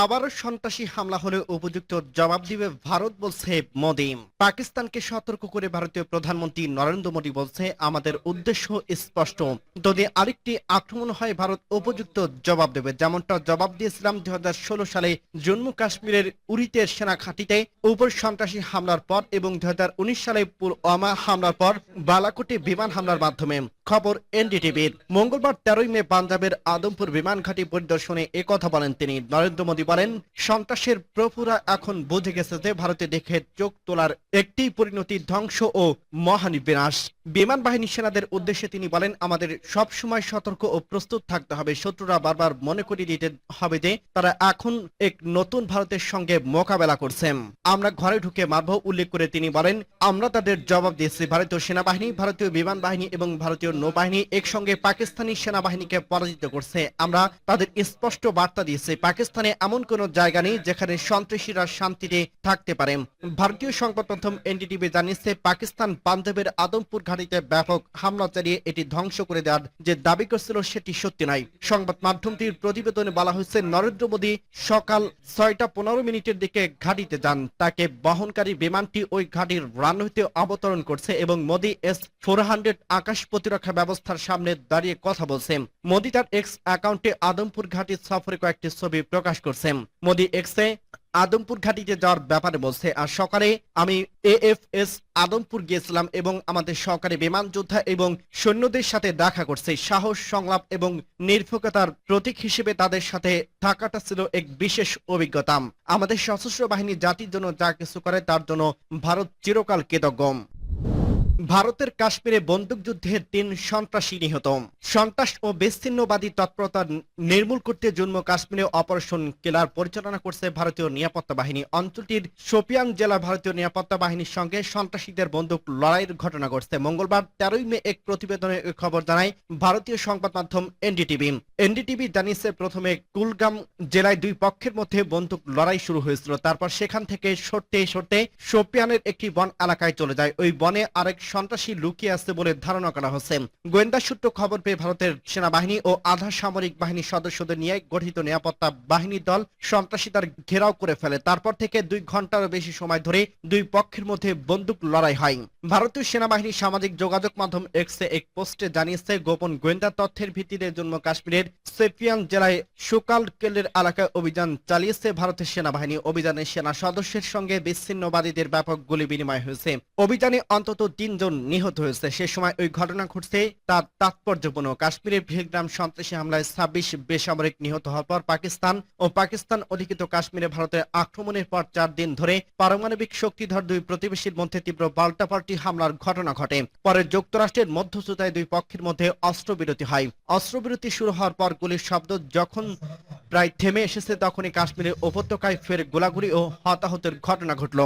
আবারও সন্ত্রাসী হামলা হলে উপযুক্ত জবাব দিবে ভারত, বলছে মোদি। পাকিস্তানকে সতর্ক করে ভারতীয় প্রধানমন্ত্রী নরেন্দ্র মোদি বলছে, আমাদের উদ্দেশ্য স্পষ্ট, যদি আরেকটি আক্রমণ হয় ভারত উপযুক্ত জবাব দেবে। যেমনটা জবাব দিয়েছিলাম 2016 সালে জম্মু কাশ্মীরের উরিতে সেনা ঘাঁটিতে উপর সন্ত্রাসী হামলার পর এবং 2019 সালে পুলওয়ামা হামলার পর বালাকোটে বিমান হামলার মাধ্যমে। খবর এনডিটিভির। মঙ্গলবার 13 মে পাঞ্জাবের আদমপুর বিমান ঘাঁটি পরিদর্শনে একথা বলেন তিনি। নরেন্দ্র মোদী বলেন, সন্ত্রাসের প্রভুরা এখন বুঝে গেছে যে ভারতে দেখে চোখ তোলার একটি পরিণতি ধ্বংস ও মহানিবিনাশ। বিমান বাহিনী সেনাদের উদ্দেশ্যে তিনি বলেন, আমাদের সব সময় সতর্ক ও প্রস্তুত থাকতে হবে। শত্রুরা বারবার মনে করিয়ে দিতে হবে যে তারা এখন এক নতুন ভারতের সঙ্গে মোকাবেলা করছেন। আমরা ঘরে ঢুকে মারব। উল্লেখ করে তিনি বলেন, আমরা তাদের জবাব দিয়েছি। ভারতীয় সেনাবাহিনী, ভারতীয় বিমান বাহিনী এবং ভারতীয় নৌবাহিনী একসঙ্গে পাকিস্তানি সেনাবাহিনীকে পরাজিত করছে। আমরা তাদের স্পষ্ট বার্তা দিয়েছি, পাকিস্তানে এমন কোন জায়গা নেই যেখানে সন্ত্রাসীরা শান্তিতে থাকতে পারে। ভারতীয় সংবাদ মাধ্যম এনডিটিভি জানিয়েছে, পাকিস্তান পাঞ্জাবের আদমপুর ঘাঁটিতে ব্যাপক হামলা চালিয়ে এটি ধ্বংস করে দেওয়ার যে দাবি করছিল সেটি সত্যি নয়। সংবাদ মাধ্যমটির প্রতিবেদনে বলা হয়েছে, নরেন্দ্র মোদী সকাল 6টা 15 দিকে ঘাঁটিতে যান। তাকে বহনকারী বিমানটি ওই ঘাঁটির রানওয়েতে অবতরণ করছে এবং মোদী S-400 আকাশ প্রতিরক্ষা ব্যবস্থার সামনে দাঁড়িয়ে কথা বলছেন। মোদী তার এক্স অ্যাকাউন্টে আদমপুর ঘাঁটি সফরে কয়েকটি ছবি প্রকাশ করছেন। মোদী এক্সে আদমপুর ঘাঁটিতে যাওয়ার ব্যাপারে বলছে, আর সকালে আমি AFS আদমপুর গিয়েছিলাম এবং আমাদের সহকারী বিমান যোদ্ধা এবং সৈন্যদের সাথে দেখা করছে। সাহস, সংলাপ এবং নির্ভীকতার প্রতীক হিসেবে তাদের সাথে থাকাটা ছিল এক বিশেষ অভিজ্ঞতা। আমাদের সশস্ত্র বাহিনী জাতির জন্য যা কিছু করে তার জন্য ভারত চিরকাল কৃতজ্ঞ। ভারতের কাশ্মীরে বন্দুকযুদ্ধে 3 সন্ত্রাসী নিহত। সন্ত্রাস ও বিচ্ছিন্নবাদী তৎপরতা নির্মূল করতে জম্মু কাশ্মীরে অপারেশন কিলার পরিচালনা করছে ভারতীয় নিরাপত্তা বাহিনী। অঞ্চলটির শোপিয়ান জেলা ভারতীয় নিরাপত্তা বাহিনীর সঙ্গে সন্ত্রাসীদের বন্দুক লড়াইয়ের ঘটনা ঘটছে। মঙ্গলবার 13 মে এক প্রতিবেদনে খবর জানায় ভারতীয় সংবাদ মাধ্যম এনডিটিভি। এনডিটিভি জানিয়েছে, প্রথমে কুলগাম জেলায় দুই পক্ষের মধ্যে বন্দুক লড়াই শুরু হয়েছিল। তারপর সেখান থেকে সরতে সরতে শোপিয়ানের একটি বন এলাকায় চলে যায়। ওই বনে আরেক সন্ত্রাসী লুকিয়ে আছে বলে ধারণা করা হচ্ছে। গোয়েন্দা সূত্র খবর পেয়ে ভারতের সেনাবাহিনী ও আধা সামরিক বাহিনীর সদস্যদের নিয়ে গঠিত নিরাপত্তা বাহিনীর দল সন্ত্রাসী তার ঘেরাও করে ফেলে। তারপর থেকে 2 ঘন্টারও বেশি সময় ধরে দুই পক্ষের মধ্যে বন্দুক লড়াই হয়। ভারতীয় সেনাবাহিনী সামাজিক যোগাযোগ মাধ্যম এক্সে এক পোস্টে জানিয়েছে, গোপন গোয়েন্দা তথ্যের ভিত্তিতে জম্মু কাশ্মীরের শোপিয়ান জেলায় সুকাল কেল্লের এলাকায় অভিযান চালিয়েছে ভারতের সেনাবাহিনী। অভিযানে সেনা সদস্যের সঙ্গে বিচ্ছিন্নবাদীদের ব্যাপক গুলি বিনিময় হয়েছে। অভিযানে অন্তত 3 জন নিহত হয়েছে। সে সময় ওই ঘটনা ঘটছে তার তাৎপর্যপূর্ণ। কাশ্মীরের ভিলগ্রাম সন্ত্রাসী হামলায় 26 বেসামরিক নিহত হওয়ার পর পাকিস্তান অধিকৃত কাশ্মীরে ভারতের আক্রমণের পর 4 দিন ধরে পারমাণবিক শক্তিধর দুই প্রতিবেশীর মধ্যে তীব্র পাল্টাপাল্টি হামলার ঘটনা ঘটে। পরে যুক্তরাষ্ট্রের মধ্যস্থতায় দুই পক্ষের মধ্যে অস্ত্রবিরতি হয়। অস্ত্রবিরতি শুরু হওয়ার পর গুলির শব্দ যখন প্রায় থেমে এসেছে, তখনই কাশ্মীরের উপত্যকায় ফের গোলাগুলি ও হতাহতের ঘটনা ঘটল।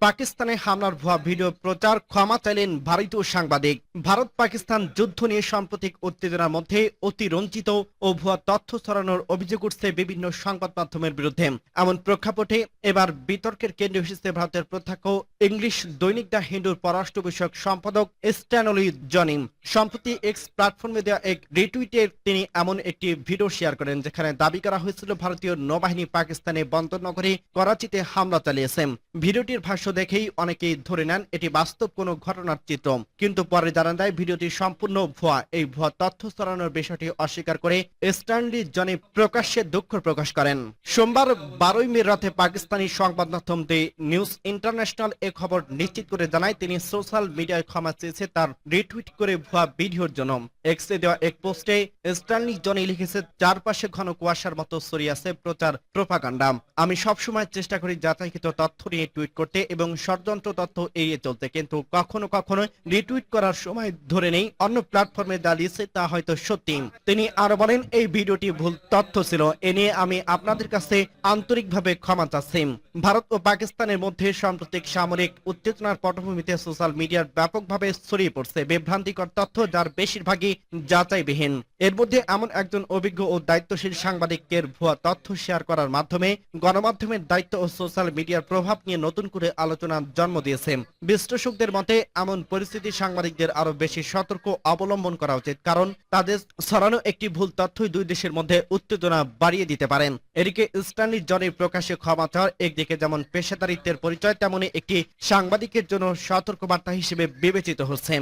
পাকিস্তানে হামলার ভুয়া ভিডিও প্রচার, ক্ষমা চাইলেন ভারতীয় সাংবাদিক। ভারত পাকিস্তান যুদ্ধ নিয়ে সাম্প্রতিক উত্তেজনার মধ্যে অতিরঞ্জিত ও ভুয়া তথ্য ছড়ানোর অভিযোগ উঠছে বিভিন্ন সংবাদ মাধ্যমের বিরুদ্ধে। এমন প্রেক্ষাপটে এবার বিতর্কের কেন্দ্রে এসেছে ভারতের প্রত্যক্ষ ইংলিশ দৈনিক দ্য হিন্দুর পররাষ্ট্র বিষয়ক সম্পাদক স্ট্যানলি জনি। সম্প্রতি এক্স প্ল্যাটফর্মে দেওয়া এক রিটুইটে তিনি এমন একটি ভিডিও শেয়ার করেন, যেখানে দাবি করা হয়েছিল ভারতীয় নৌবাহিনী পাকিস্তানে বন্দরনগরী করাচিতে হামলা চালিয়েছে। ভিডিওটির ভাষ্য দেখেই অনেকেই ধরে নেন এটি বাস্তব কোনো ঘটনার চিত্র, কিন্তু পরে জানা যায় ভিডিওটি সম্পূর্ণ ভুয়া। এই ভুয়া তথ্য ছড়ানোর বিষয়টি অস্বীকার করে স্ট্যানলি জনি প্রকাশ্যে দুঃখ প্রকাশ করেন। সোমবার 12 মে রাতে পাকিস্তানি সংবাদ মাধ্যম দি নিউজ ইন্টারন্যাশনাল এ খবর নিশ্চিত করে জানায়, তিনি সোশ্যাল মিডিয়ায় ক্ষমা চেয়েছে তার রিটুইট করে ভুয়া ভিডিওর জন্য। এক্সে দেওয়া এক পোস্টে স্ট্যানলি জনি লিখেছে, চারপাশে ঘন কুয়াশার মতো ছড়িয়ে আছে প্রচার প্রোপাগান্ডা। আমি সবসময় চেষ্টা করি যাচাইকৃত তথ্য নিয়ে টুইট করতে এবং ষড়যন্ত্র তথ্য এড়িয়ে চলতে, কিন্তু কখনো কখনো রিটুইট করার সময় ধরে নেই অন্য প্ল্যাটফর্মে দাঁড়িয়েছে তা হয়তো সত্যি। তিনি আরো বলেন, এই ভিডিওটি ভুল তথ্য ছিল। এ নিয়ে আমি আপনাদের কাছে আন্তরিকভাবে ক্ষমা চাচ্ছি। ভারত ও পাকিস্তানের মধ্যে সাম্প্রতিক সামরিক উত্তেজনার পটভূমিতে সোশ্যাল মিডিয়ার ব্যাপকভাবে ছড়িয়ে পড়ছে বিভ্রান্তিকর তথ্য, যার বেশিরভাগই যাচাইবিহীন। এর মধ্যে এমন একজন অভিজ্ঞ ও দায়িত্বশীল সাংবাদিকের ভুয়া তথ্য শেয়ার করার মাধ্যমে গণমাধ্যমের দায়িত্ব ও সোশ্যাল মিডিয়ার প্রভাব নিয়ে নতুন করে আলোচনার জন্ম দিয়েছে। বিশ্লেষকদের মতে এমন পরিস্থিতি সাংবাদিকদের আরো বেশি সতর্ক অবলম্বন করা উচিত, কারণ তাদের ছড়ানো একটি ভুল তথ্যই দুই দেশের মধ্যে উত্তেজনা বাড়িয়ে দিতে পারেন। এদিকে স্ট্যানলি জনের প্রকাশ্যে ক্ষমা চাওয়ার একদিকে যেমন পেশাদারিত্বের পরিচয়, তেমনি একটি সাংবাদিকের জন্য সতর্কবার্তা হিসেবে বিবেচিত হচ্ছে।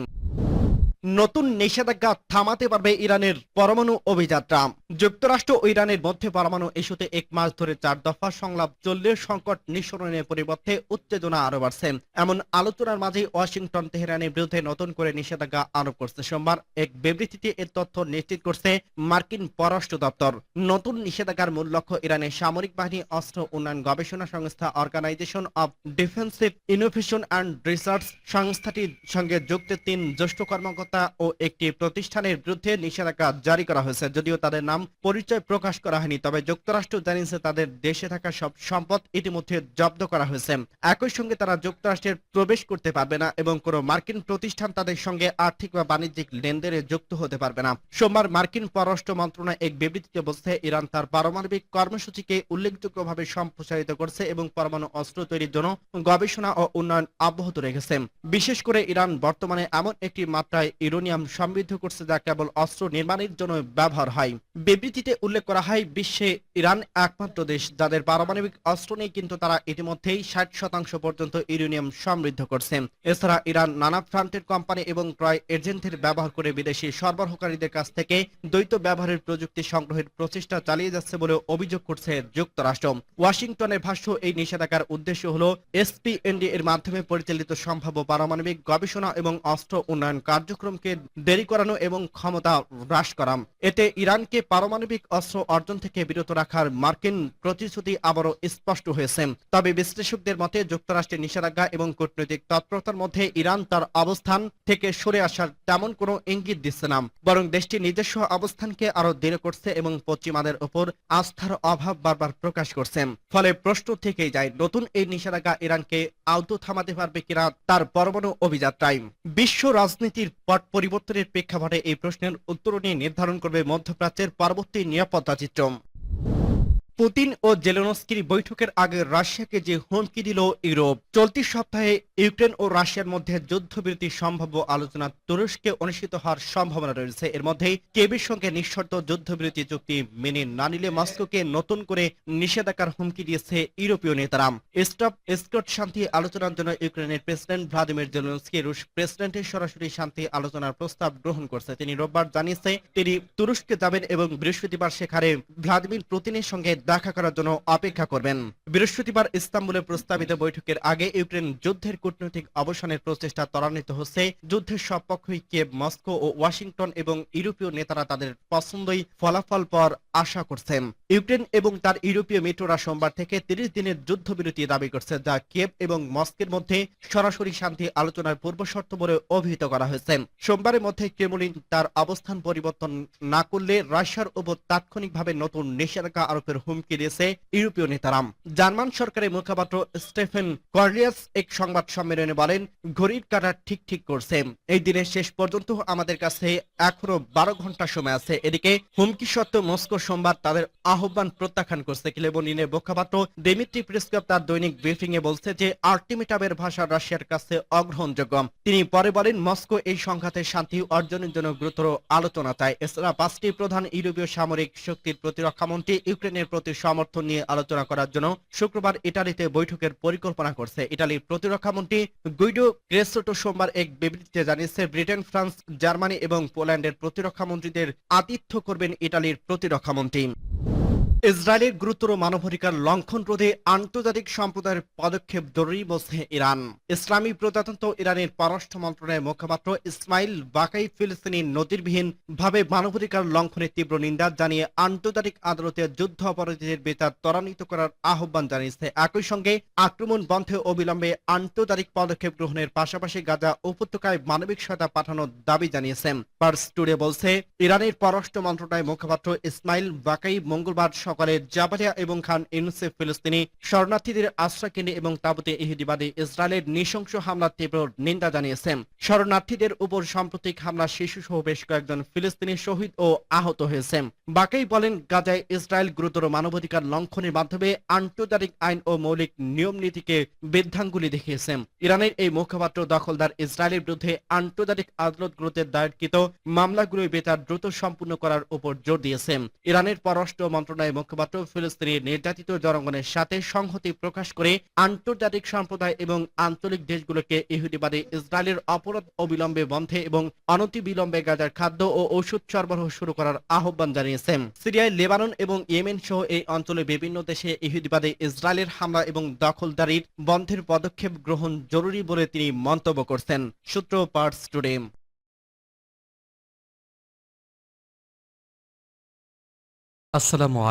নতুন নিষেধাজ্ঞা থামাতে পারবে ইরানের পরমাণু অভিযাত্রা। যুক্তরাষ্ট্র ও ইরানের মধ্যে পরমাণু ইস্যুতে 1 মাস ধরে 4 দফা সংলাপ চললেও সংকট নিঃসরণের পরিবর্তে উত্তেজনা আরো বাড়ছে। এমন আলোচনার মাঝেই ওয়াশিংটন তেহরানের বিরুদ্ধে নতুন করে নিষেধাজ্ঞা আরোপ করছে। সোমবার এক বিবৃতিতে এর তথ্য নিশ্চিত করছে মার্কিন পররাষ্ট্র দপ্তর। নতুন নিষেধাজ্ঞার মূল লক্ষ্য ইরানের সামরিক বাহিনী, অস্ত্র উন্নয়ন গবেষণা সংস্থা organization of defensive innovation and research সংস্থাটির সঙ্গে যুক্ত 3 জ্যেষ্ঠ কর্মকর্তা ও একটি প্রতিষ্ঠানের বিরুদ্ধে নিষেধাজ্ঞা জারি করা হয়েছে। যদিও তাদের নাম পরিচয় প্রকাশ করা হয়নি, তবে যুক্তরাষ্ট্র জানিয়েছে তাদের দেশে থাকা সব সম্পদ ইতিমধ্যে জব্দ করা হয়েছে। একই সঙ্গে তারা যুক্তরাষ্ট্রে প্রবেশ করতে পারবে না এবং কোনো মার্কিন প্রতিষ্ঠান তাদের সঙ্গে আর্থিক বা বাণিজ্যিক লেনদেনে যুক্ত হতে পারবে না। সোমবার মার্কিন পররাষ্ট্র মন্ত্রণালয় এক বিবৃতিতে বলছে, ইরান তার পারমাণবিক কর্মসূচিকে উল্লেখযোগ্যভাবে সম্প্রসারিত করছে এবং পরমাণু অস্ত্র তৈরির জন্য গবেষণা ও উন্নয়ন অব্যাহত রেখেছে। বিশেষ করে ইরান বর্তমানে এমন একটি মাত্রায় ইউরেনিয়াম সমৃদ্ধ করছে যা কেবল অস্ত্র নির্মাণের জন্য ব্যবহার হয়। বিবৃতিতে উল্লেখ করা হয়, বিশ্বে ইরান একমাত্র দেশ যাদের পারমাণবিক অস্ত্র নেই, কিন্তু তারা ইতিমধ্যেই 60% পর্যন্ত ইউরেনিয়াম সমৃদ্ধ করছে। এছাড়া ইরান নানা ফ্রান্টের কোম্পানি এবং ক্রয় এজেন্টের ব্যবহার করে বিদেশি সরবরাহকারীদের কাছ থেকে দ্বৈত ব্যবহারের প্রযুক্তি সংগ্রহের প্রচেষ্টা চালিয়ে যাচ্ছে বলে অভিযোগ করছে যুক্তরাষ্ট্র। ওয়াশিংটনের ভাষ্য, এই নিষেধাজ্ঞার উদ্দেশ্য হল এসপিএনডি এর মাধ্যমে পরিচালিত সম্ভাব্য পারমাণবিক গবেষণা এবং অস্ত্র উন্নয়ন কার্যক্রমকে দেরি করানো এবং ক্ষমতা হ্রাস করা। এতে ইরানকে পারমাণবিক অস্ত্র অর্জন থেকে বিরত রাখার মার্কিন প্রতিশ্রুতি আবারও স্পষ্ট হয়েছে। তবে বিশ্লেষকদের মতে যুক্তরাষ্ট্রের নিষেধাজ্ঞা এবং কূটনৈতিক তৎপরতার মধ্যে ইরান তার অবস্থান থেকে সরে আসার তেমন কোনো ইঙ্গিত দিচ্ছে না, বরং দেশটি নিজস্ব অবস্থানকে আরো দৃঢ় করছে এবং পশ্চিমাদের উপর আস্থার অভাব বারবার প্রকাশ করছে। ফলে প্রশ্ন থেকেই যায়, নতুন এই নিষেধাজ্ঞা ইরানকে আদৌ থামাতে পারবে কিনা তার পরমাণু অভিযাত্রায়। বিশ্ব রাজনীতির পট পরিবর্তনের প্রেক্ষাপটে এই প্রশ্নের উত্তর নিয়ে নির্ধারণ করবে মধ্যপ্রাচ্যের পরবর্তী নিরাপত্তা চিত্র। পুতিন ও জেলেনস্কির বৈঠকের আগে রাশিয়াকে যে হুমকি দিল ইউরোপ। চলতি সপ্তাহে ইউক্রেন ও রাশিয়ার মধ্যে যুদ্ধবিরতির সম্ভাব্য আলোচনা তুরস্কে অনুষ্ঠিত হওয়ার সম্ভাবনা রয়েছে। এর মধ্যে কিয়েভের সঙ্গে নিঃশর্ত যুদ্ধবিরতি চুক্তি মেনে না নিলে মস্কোকে নতুন করে নিষেধাজ্ঞার হুমকি দিয়েছে ইউরোপীয় নেতারা। স্টপ স্কট শান্তি আলোচনার জন্য ইউক্রেনের প্রেসিডেন্ট ভ্লাদিমির জেলেনস্কি রুশ প্রেসিডেন্টের সরাসরি শান্তি আলোচনার প্রস্তাব গ্রহণ করছে। তিনি রোববার জানিয়েছে তিনি তুরস্কে যাবেন এবং বৃহস্পতিবার সেখানে ভ্লাদিমির পুতিনের সঙ্গে দেখা করার জন্য অপেক্ষা করবেন। বৃহস্পতিবার ইস্তাম্বুলে প্রস্তাবিত বৈঠকের আগে ইউক্রেন যুদ্ধের কূটনৈতিক অবসানের প্রচেষ্টা ত্বরান্বিত হচ্ছে। যুদ্ধের সব পক্ষই কিয়েভ, মস্কো ও ওয়াশিংটন এবং ইউরোপীয় নেতারা তাদের পছন্দই ফলাফল পর আশা করছেন। ইউক্রেন এবং তার ইউরোপীয় মিত্ররা সোমবার থেকে 30 দিনের যুদ্ধবিরতি দাবি করছে, যা কিয়েভ এবং মস্কোর মধ্যে সরাসরি শান্তি আলোচনার পূর্বশর্ত বলে অভিহিত করা হয়েছে। সোমবারের মধ্যে ক্রেমলিন তার অবস্থান পরিবর্তন না করলে রাশিয়ার উপর তাৎক্ষণিকভাবে নতুন নিষেধাজ্ঞা আরোপের হুমকি দিয়েছে ইউরোপীয় নেতারা। জার্মান সরকারের মুখপাত্র স্টেফেন কর্লিয়াস এক সংবাদ সম্মেলনে বলেন, ঘড়ির কাঁটা ঠিক করছে। এই দিনের শেষ পর্যন্ত আমাদের কাছে এখনো 12 ঘন্টা সময় আছে। এদিকে হুমকি সত্ত্বেও মস্কো সোমবার তাদের আহ্বান প্রত্যাখ্যান করছে। ক্রেমলিনের মুখপাত্র দিমিত্রি পেসকভ তার দৈনিক ব্রিফিং এ বলছে যে আল্টিমেটামের ভাষা রাশিয়ার কাছে অগ্রহণযোগ্য। তিনি পরে বলেন, মস্কো এই সংঘাতের শান্তি অর্জনের জন্য গুরুতর আলোচনা চায়। এছাড়া 5টি প্রধান ইউরোপীয় সামরিক শক্তির প্রতিরক্ষামন্ত্রী ইউক্রেনের প্রতি সমর্থন নিয়ে আলোচনা করার জন্য শুক্রবার ইটালিতে বৈঠকের পরিকল্পনা করছে। ইটালির প্রতিরক্ষামন্ত্রী গুইডো ক্রেসোটো সোমবার এক বিবৃতিতে জানিয়েছে, ব্রিটেন, ফ্রান্স, জার্মানি এবং পোল্যান্ডের প্রতিরক্ষা মন্ত্রীদের আতিথ্য করবেন ইটালির প্রতিরক্ষামন্ত্রী। ইসরায়েলের গুরুতর মানবাধিকার লঙ্ঘন রোধে আন্তর্জাতিক সম্প্রদায়ের পদক্ষেপ জরুরি বলছে ইরান। ইসলামী প্রজাতন্ত্র ইরানের পররাষ্ট্র মন্ত্রণালয়ের মুখপাত্র ইসমাইল বাকাই ফিলিস্তিনি নজিরবিহীন ভাবে মানবাধিকার লঙ্ঘনের তীব্র নিন্দা জানিয়ে আন্তর্জাতিক আদালতে যুদ্ধ অপরাধীদের বিচার ত্বরান্বিত করার আহ্বান জানিয়েছে। একই সঙ্গে আক্রমণ বন্ধে অবিলম্বে আন্তর্জাতিক পদক্ষেপ গ্রহণের পাশাপাশি গাজা উপত্যকায় মানবিক সহায়তা পাঠানোর দাবি জানিয়েছেন। পার্স টুডে বলছে, ইরানের পররাষ্ট্র মন্ত্রণালয়ের মুখপাত্র ইসমাইল বাকাই মঙ্গলবার সকালে জাবালিয়া এবং খান ইউনুসে ফিলিস্তিনি শরণার্থীদের আশ্রয়কেন্দ্রে এবং তাঁবুতে ইহুদিবাদী ইসরায়েলের নৃশংস হামলার তীব্র নিন্দা জানিয়েছেন। শরণার্থীদের উপর সাম্প্রতিক হামলা শিশুসহ বেশ কয়েকজন ফিলিস্তিনি শহীদ ও আহত হয়েছেন। বাকেই বলেন, গাজায় ইসরায়েল গুরুতর মানবাধিকার লঙ্ঘনের মাধ্যমে আন্তর্জাতিক আইন ও মৌলিক নিয়ম নীতিকে বৃদ্ধাঙ্গুলি দেখিয়েছেন। ইরানের এই মুখপাত্র দখলদার ইসরায়েলের বিরুদ্ধে আন্তর্জাতিক আদালতগুলোতে দায়েরকৃত মামলাগুলোই বেতার দ্রুত সম্পূর্ণ করার উপর জোর দিয়েছেন। ইরানের পররাষ্ট্র মন্ত্রণালয়ের মুখপাত্র ফিলিস্তিনি নির্যাতিত জনগণের সাথে সংহতি প্রকাশ করে আন্তর্জাতিক সম্প্রদায় এবং আঞ্চলিক দেশগুলোকে ইহুদিবাদী ইসরায়েলের অপরাধ অবিলম্বে বন্ধে এবং অনতিবিলম্বে গাজার খাদ্য ও ওষুধ সরবরাহ শুরু করার আহ্বান জানিয়েছেন। সিরিয়ায়, লেবানন এবং ইয়েমেন সহ এই অঞ্চলের বিভিন্ন দেশে ইহুদিবাদী ইসরায়েলের হামলা এবং দখলদারির বন্ধের পদক্ষেপ গ্রহণ জরুরি বলে তিনি মন্তব্য করছেন। সূত্র পার্স টুডে। আসসালামু